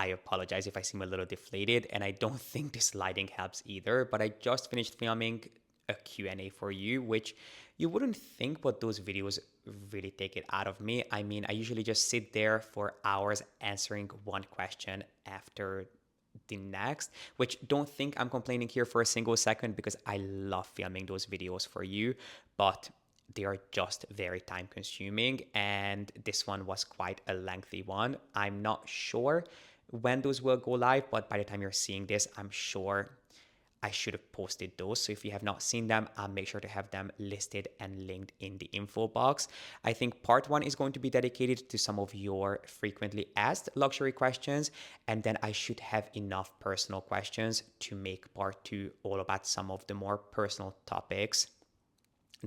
I apologize if I seem a little deflated, and I don't think this lighting helps either, but I just finished filming a Q&A for you, which you wouldn't think, but those videos really take it out of me. I mean, I usually just sit there for hours answering one question after the next, which don't think I'm complaining here for a single second, because I love filming those videos for you, but they are just very time consuming, and this one was quite a lengthy one. I'm not sure when those will go live, but by the time you're seeing this, I'm sure I should have posted those. So if you have not seen them, I'll make sure to have them listed and linked in the info box. I think part one is going to be dedicated to some of your frequently asked luxury questions. And then I should have enough personal questions to make part two all about some of the more personal topics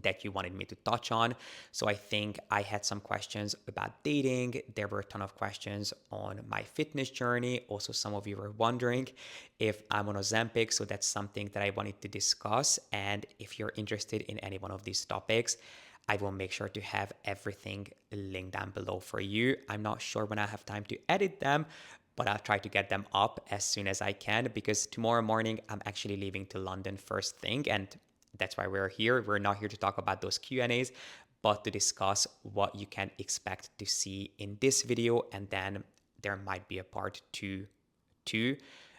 that you wanted me to touch on. So I think I had some questions about dating. There were a ton of questions on my fitness journey. Also, some of you were wondering if I'm on Ozempic. So that's something that I wanted to discuss. And if you're interested in any one of these topics, I will make sure to have everything linked down below for you. I'm not sure when I have time to edit them, but I'll try to get them up as soon as I can, because tomorrow morning I'm actually leaving to London first thing, and that's why we're here. We're not here to talk about those Q&As, but to discuss what you can expect to see in this video. And then there might be a part two too.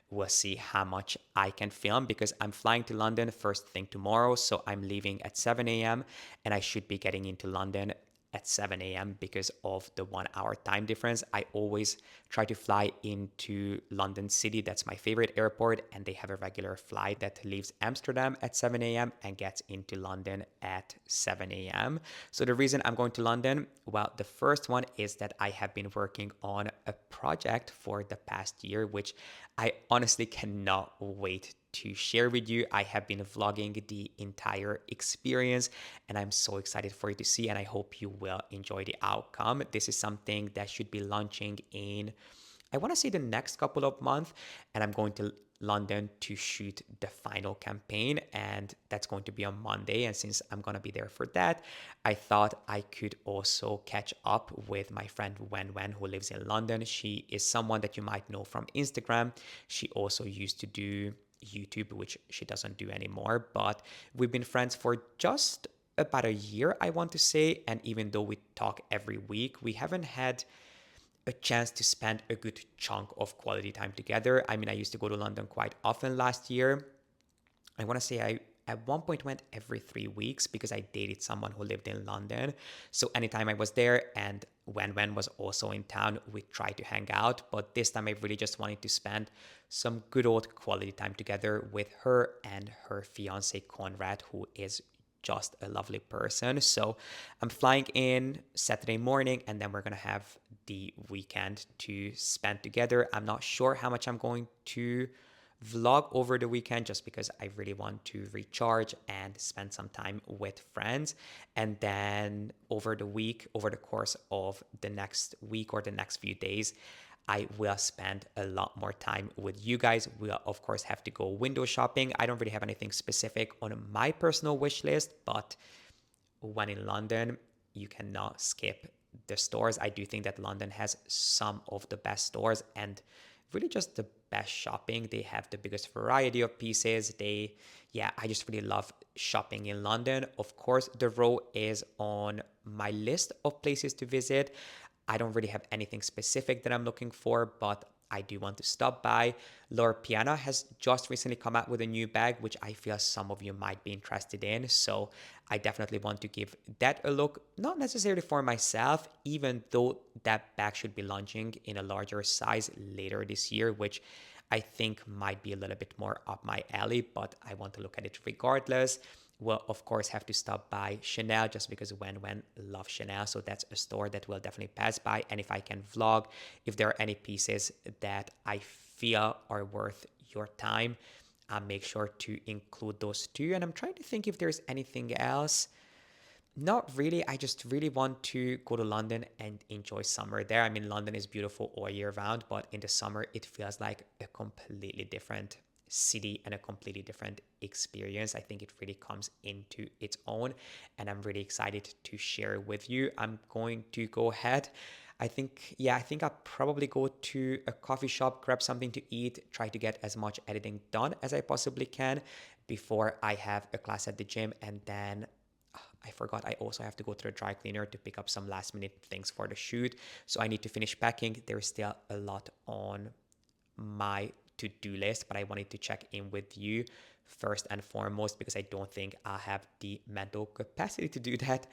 We'll see how much I can film, because I'm flying to London first thing tomorrow. So I'm leaving at 7 a.m. and I should be getting into London at 7 a.m. because of the 1 hour time difference. I always try to fly into London City. That's my favorite airport. And they have a regular flight that leaves Amsterdam at 7 a.m. and gets into London at 7 a.m. So the reason I'm going to London, well, the first one is that I have been working on a project for the past year, which I honestly cannot wait to share with you. I have been vlogging the entire experience, and I'm so excited for you to see, and I hope you will enjoy the outcome. This is something that should be launching in, I want to say, the next couple of months, and I'm going to London to shoot the final campaign, and that's going to be on Monday. And since I'm going to be there for that, I thought I could also catch up with my friend Wen, who lives in London. She is someone that you might know from Instagram. She also used to do YouTube, which she doesn't do anymore, but we've been friends for just about a year, I want to say. And even though we talk every week, we haven't had a chance to spend a good chunk of quality time together. I mean, I used to go to London quite often last year. I want to say I at one point went every 3 weeks because I dated someone who lived in London. So anytime I was there, and when was also in town, we tried to hang out. But this time I really just wanted to spend some good old quality time together with her and her fiance Conrad, who is just a lovely person. So I'm flying in Saturday morning, and then we're gonna have the weekend to spend together. I'm not sure how much I'm going to vlog over the weekend, just because I really want to recharge and spend some time with friends. And then over the course of the next week or the next few days, I will spend a lot more time with you guys. We'll, of course, have to go window shopping. I don't really have anything specific on my personal wish list, but when in London, you cannot skip the stores. I do think that London has some of the best stores and really just the best shopping. They have the biggest variety of pieces. I just really love shopping in London. Of course, the Row is on my list of places to visit. I don't really have anything specific that I'm looking for, but I do want to stop by. Loro Piana has just recently come out with a new bag, which I feel some of you might be interested in. So I definitely want to give that a look, not necessarily for myself, even though that bag should be launching in a larger size later this year, which I think might be a little bit more up my alley, but I want to look at it regardless. We'll, of course, have to stop by Chanel, just because Wen loves Chanel. So that's a store that we'll definitely pass by. And if I can vlog, if there are any pieces that I feel are worth your time, I'll make sure to include those too. And I'm trying to think if there's anything else. Not really. I just really want to go to London and enjoy summer there. I mean, London is beautiful all year round, but in the summer, it feels like a completely different city and a completely different experience. I think it really comes into its own, and I'm really excited to share with you. I'm going to go ahead. I think I'll probably go to a coffee shop, grab something to eat, try to get as much editing done as I possibly can before I have a class at the gym. And then I forgot I also have to go to the dry cleaner to pick up some last minute things for the shoot. So I need to finish packing. There's still a lot on my to-do list, but I wanted to check in with you first and foremost because I don't think I have the mental capacity to do that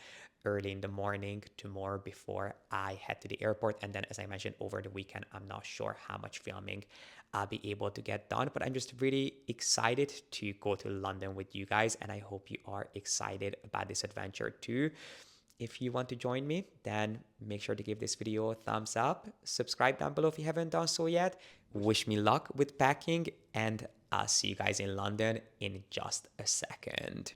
early in the morning tomorrow before I head to the airport. And then, as I mentioned, over the weekend, I'm not sure how much filming I'll be able to get done, but I'm just really excited to go to London with you guys, and I hope you are excited about this adventure too. If you want to join me, then make sure to give this video a thumbs up. Subscribe down below if you haven't done so yet. Wish me luck with packing, and I'll see you guys in London in just a second.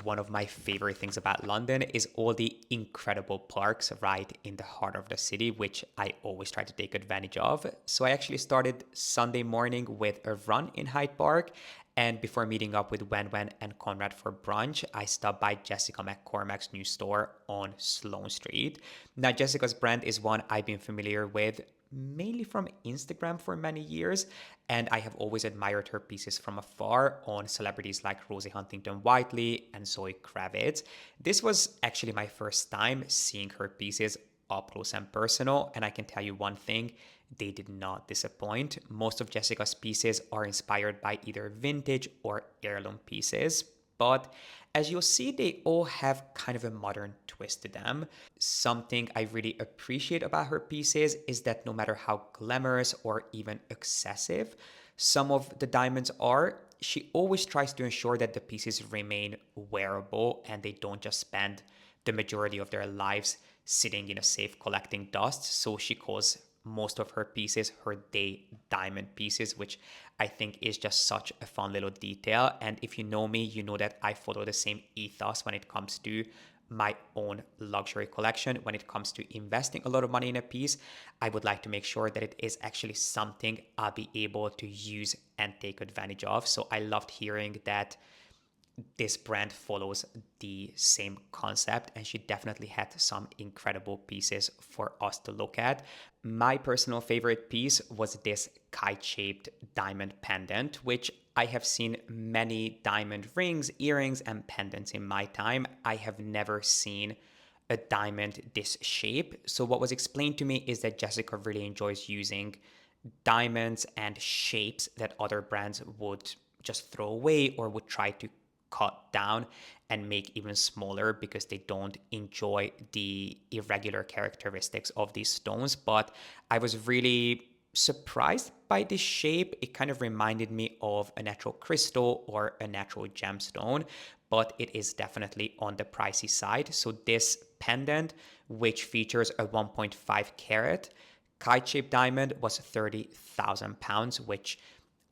One of my favorite things about London is all the incredible parks right in the heart of the city, which I always try to take advantage of. So I actually started Sunday morning with a run in Hyde Park. And before meeting up with Wen and Conrad for brunch, I stopped by Jessica McCormack's new store on Sloane Street. Now, Jessica's brand is one I've been familiar with mainly from Instagram for many years, and I have always admired her pieces from afar on celebrities like Rosie Huntington, Whitley, and Zoe Kravitz. This was actually my first time seeing her pieces up close and personal, and I can tell you one thing, they did not disappoint. Most of Jessica's pieces are inspired by either vintage or heirloom pieces, but as you'll see, they all have kind of a modern twist to them. Something I really appreciate about her pieces is that no matter how glamorous or even excessive some of the diamonds are, she always tries to ensure that the pieces remain wearable and they don't just spend the majority of their lives sitting in a safe collecting dust. So she calls most of her pieces her day diamond pieces, which I think is just such a fun little detail. And if you know me, you know that I follow the same ethos when it comes to my own luxury collection. When it comes to investing a lot of money in a piece, I would like to make sure that it is actually something I'll be able to use and take advantage of. So I loved hearing that this brand follows the same concept, and she definitely had some incredible pieces for us to look at. My personal favorite piece was this kite-shaped diamond pendant, which I have seen many diamond rings, earrings, and pendants in my time. I have never seen a diamond this shape. So what was explained to me is that Jessica really enjoys using diamonds and shapes that other brands would just throw away or would try to cut down and make even smaller because they don't enjoy the irregular characteristics of these stones. But I was really surprised by this shape. It kind of reminded me of a natural crystal or a natural gemstone, but it is definitely on the pricey side. So this pendant, which features a 1.5 carat kite-shaped diamond, was £30,000, which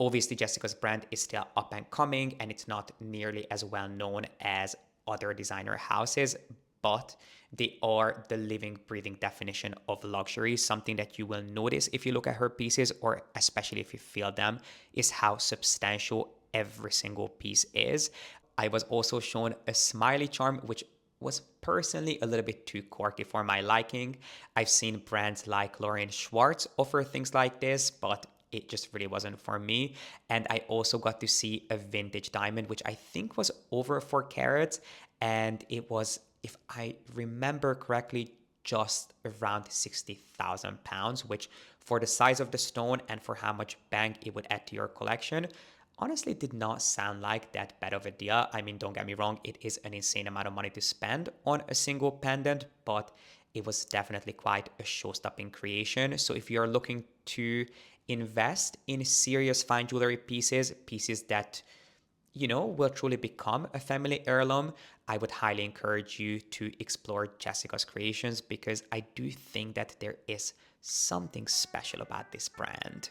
obviously Jessica's brand is still up and coming and it's not nearly as well known as other designer houses, but they are the living, breathing definition of luxury. Something that you will notice if you look at her pieces, or especially if you feel them, is how substantial every single piece is. I was also shown a smiley charm, which was personally a little bit too quirky for my liking. I've seen brands like Lauren Schwartz offer things like this, but it just really wasn't for me. And I also got to see a vintage diamond, which I think was over 4 carats. And it was, if I remember correctly, just around £60,000, which for the size of the stone and for how much bang it would add to your collection, honestly did not sound like that bad of a deal. I mean, don't get me wrong, it is an insane amount of money to spend on a single pendant, but it was definitely quite a show-stopping creation. So if you're looking to invest in serious fine jewelry pieces that will truly become a family heirloom, I would highly encourage you to explore Jessica's creations, because I do think that there is something special about this brand.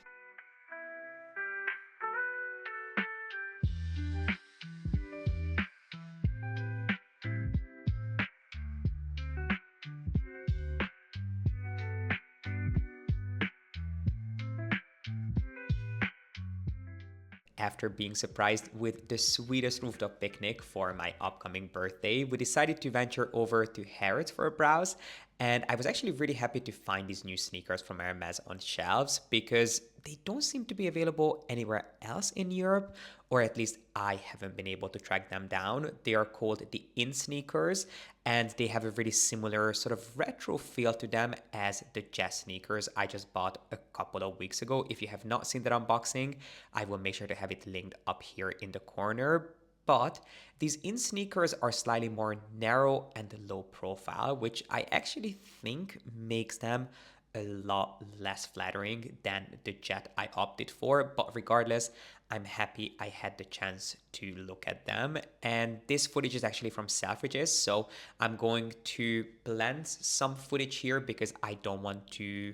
After being surprised with the sweetest rooftop picnic for my upcoming birthday, we decided to venture over to Harrods for a browse. And I was actually really happy to find these new sneakers from Hermes on shelves, because they don't seem to be available anywhere else in Europe, or at least I haven't been able to track them down. They are called the In sneakers, and they have a really similar sort of retro feel to them as the Jazz sneakers I just bought a couple of weeks ago. If you have not seen that unboxing, I will make sure to have it linked up here in the corner. But these In sneakers are slightly more narrow and low profile, which I actually think makes them a lot less flattering than the Jet I opted for. But regardless, I'm happy I had the chance to look at them. And this footage is actually from Selfridges, so I'm going to blend some footage here because I don't want to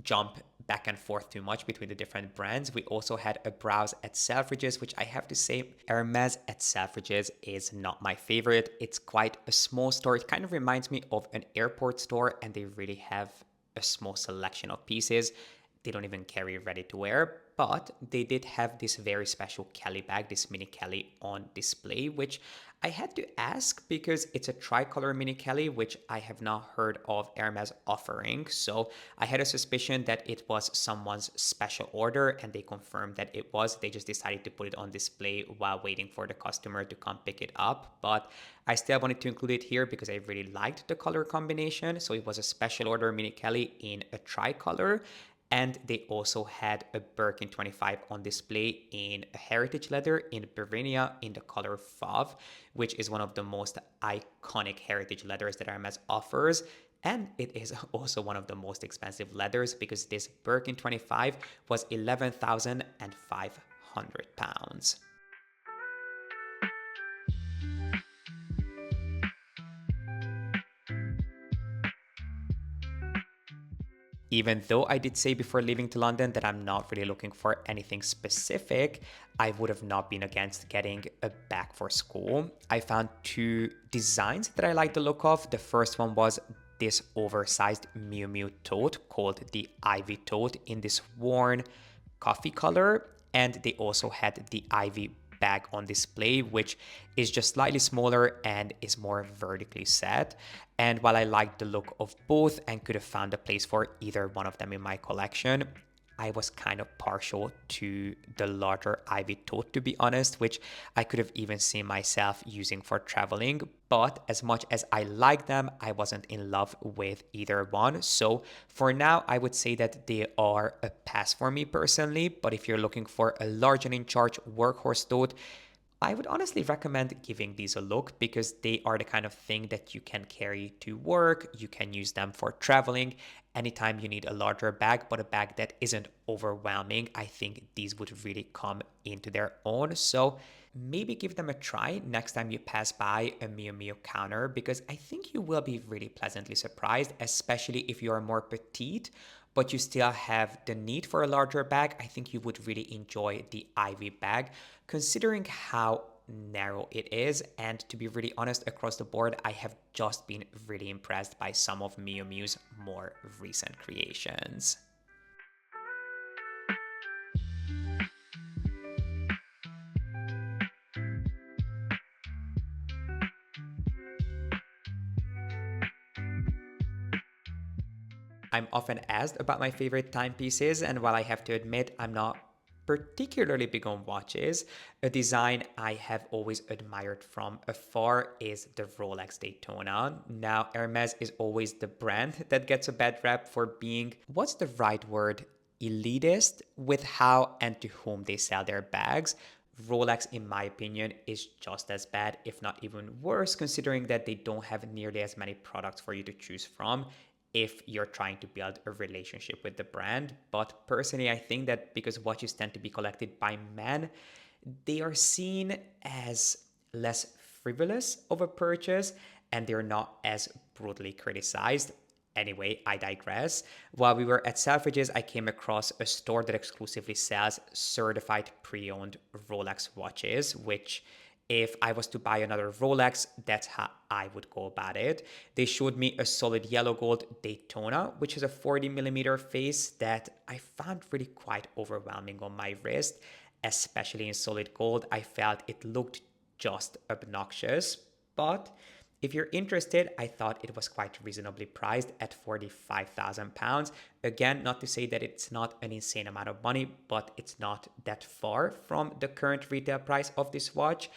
jump back and forth too much between the different brands. We also had a browse at Selfridges, which I have to say, Hermes at Selfridges is not my favorite. It's quite a small store. It kind of reminds me of an airport store, and they really have a small selection of pieces. They don't even carry ready to wear, but they did have this very special Kelly bag, this Mini Kelly, on display, which I had to ask because it's a tricolor Mini Kelly, which I have not heard of Hermes offering. So I had a suspicion that it was someone's special order, and they confirmed that it was. They just decided to put it on display while waiting for the customer to come pick it up. But I still wanted to include it here because I really liked the color combination. So it was a special order Mini Kelly in a tricolor. And they also had a Birkin 25 on display in a heritage leather in Bavaria in the color Fauve, which is one of the most iconic heritage leathers that Hermes offers. And it is also one of the most expensive leathers, because this Birkin 25 was £11,500. Even though I did say before leaving to London that I'm not really looking for anything specific, I would have not been against getting a bag for school. I found two designs that I like the look of. The first one was this oversized Miu Miu tote called the Ivy tote in this worn coffee color. And they also had the Ivy bag on display, which is just slightly smaller and is more vertically set. And while I liked the look of both and could have found a place for either one of them in my collection, I was kind of partial to the larger ivy tote, to be honest, which I could have even seen myself using for traveling. But as much as I like them, I wasn't in love with either one. So for now, I would say that they are a pass for me personally. But if you're looking for a large and in charge workhorse tote, I would honestly recommend giving these a look because they are the kind of thing that you can carry to work. You can use them for traveling anytime you need a larger bag, but a bag that isn't overwhelming. I think these would really come into their own. So maybe give them a try next time you pass by a Miu Miu counter because I think you will be really pleasantly surprised, especially if you are more petite but you still have the need for a larger bag. I think you would really enjoy the Ivy bag considering how narrow it is. And to be really honest, across the board, I have just been really impressed by some of Miu Miu's more recent creations. I'm often asked about my favorite timepieces, and while I have to admit I'm not particularly big on watches, a design I have always admired from afar is the Rolex Daytona. Now, Hermes is always the brand that gets a bad rap for being, what's the right word, elitist with how and to whom they sell their bags. Rolex, in my opinion, is just as bad, if not even worse, considering that they don't have nearly as many products for you to choose from if you're trying to build a relationship with the brand. But personally, I think that because watches tend to be collected by men, they are seen as less frivolous of a purchase and they're not as brutally criticized. Anyway, I digress. While we were at Selfridges, I came across a store that exclusively sells certified pre-owned Rolex watches, which if I was to buy another Rolex, that's how I would go about it. They showed me a solid yellow gold Daytona, which is a 40mm face that I found really quite overwhelming on my wrist, especially in solid gold. I felt it looked just obnoxious, but if you're interested, I thought it was quite reasonably priced at £45,000. Again, not to say that it's not an insane amount of money, but it's not that far from the current retail price of this watch.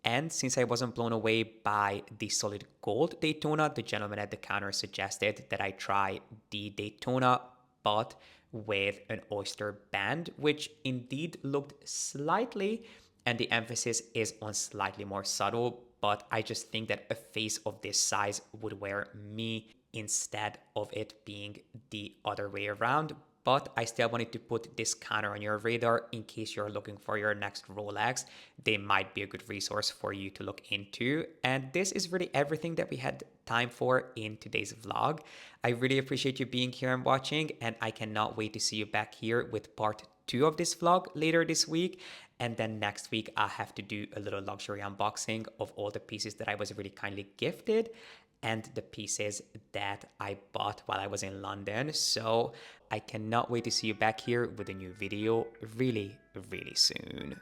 And since I wasn't blown away by the solid gold Daytona, the gentleman at the counter suggested that I try the Daytona, but with an oyster band, which indeed looked slightly, and the emphasis is on slightly more subtle, but I just think that a face of this size would wear me instead of it being the other way around. But I still wanted to put this counter on your radar in case you're looking for your next Rolex. They might be a good resource for you to look into. And this is really everything that we had time for in today's vlog. I really appreciate you being here and watching, and I cannot wait to see you back here with part 2 of this vlog later this week. And then next week, I'll have to do a little luxury unboxing of all the pieces that I was really kindly gifted and the pieces that I bought while I was in London. So I cannot wait to see you back here with a new video really, really soon.